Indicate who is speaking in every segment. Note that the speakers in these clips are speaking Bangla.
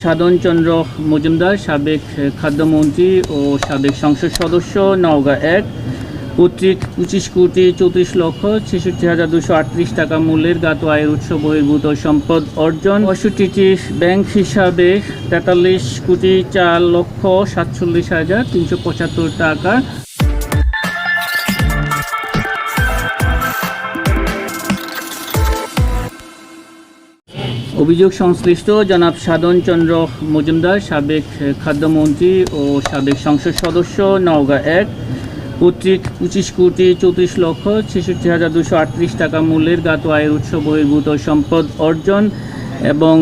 Speaker 1: সাধনচন্দ্র মজুমদার, সাবেক খাদ্যমন্ত্রী ও সাবেক সংসদ সদস্য, নওগাঁ ১, কর্তৃক ২৫,৬৬,৬৬,২৩৮ টাকা মূল্যের জ্ঞাত আয়ের উৎস বহির্ভূত সম্পদ অর্জন, ৬৫টি ব্যাংক হিসাবে ৪৩,৪৪,৪৭,৩৭৫ টাকা। অভিযোগ সংশ্লিষ্ট জনাব সাধনচন্দ্র মজুমদার, সাবেক খাদ্যমন্ত্রী ও সাবেক সংসদ সদস্য, নওগাঁ ১, কর্তৃক ২৫,৬৬,৬৬,২৩৮ টাকা মূল্যের জ্ঞাত আয়ের উৎস বহির্ভূত সম্পদ অর্জন এবং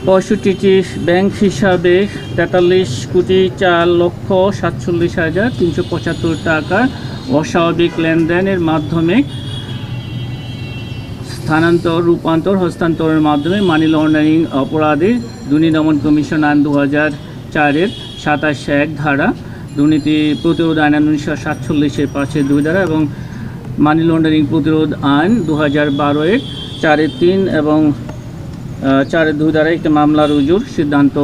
Speaker 1: ৬৫টি ব্যাংক হিসাবে ৪৩,৪,৪৭,৩৭৫ টাকা অস্বাভাবিক লেনদেনের মাধ্যমে রূপান্তর হস্তান্তরের মাধ্যমে মানি লন্ডারিং অপরাধে দুর্নীতি দমন কমিশন আইন ২০০৪-এর ২৭(১) ধারা, দুর্নীতি প্রতিরোধ আইন ১৯৪৭-এর ৫(২) ধারা এবং মানি লন্ডারিং প্রতিরোধ আইন ২০১২-এর ৪(৩) এবং ৪(২) ধারা একটি মামলা রুজুর সিদ্ধান্ত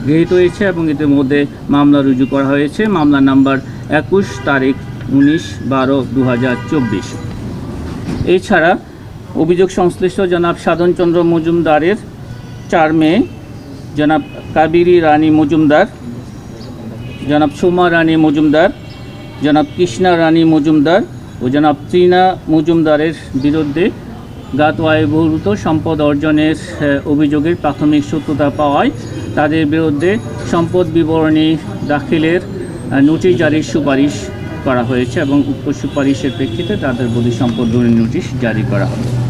Speaker 1: গৃহীত হয়েছে এবং এর মধ্যে মামলা রুজু করা হয়েছে। মামলা নাম্বার ২১ তারিখ 19/12/2024। এছাড়া অভিযোগ সংশ্লিষ্ট জনাব সাধনচন্দ্র মজুমদারের ৪ মেয়ে, জনাব কাবেরী রানী মজুমদার, জনাব সোমা রানী মজুমদার, জনাব কৃষ্ণা রানী মজুমদার ও জনাব তৃণা মজুমদারের বিরুদ্ধে জ্ঞাত আয় বহির্ভূত সম্পদ অর্জনের অভিযোগের প্রাথমিক সত্যতা পাওয়ায় তাদের বিরুদ্ধে সম্পদ বিবরণী দাখিলের নোটিশ জারির সুপারিশ করা হয়েছে এবং উক্ত সুপারিশের প্রেক্ষিতে তাদের বধূ সম্পদ নোটিশ জারি করা হবে।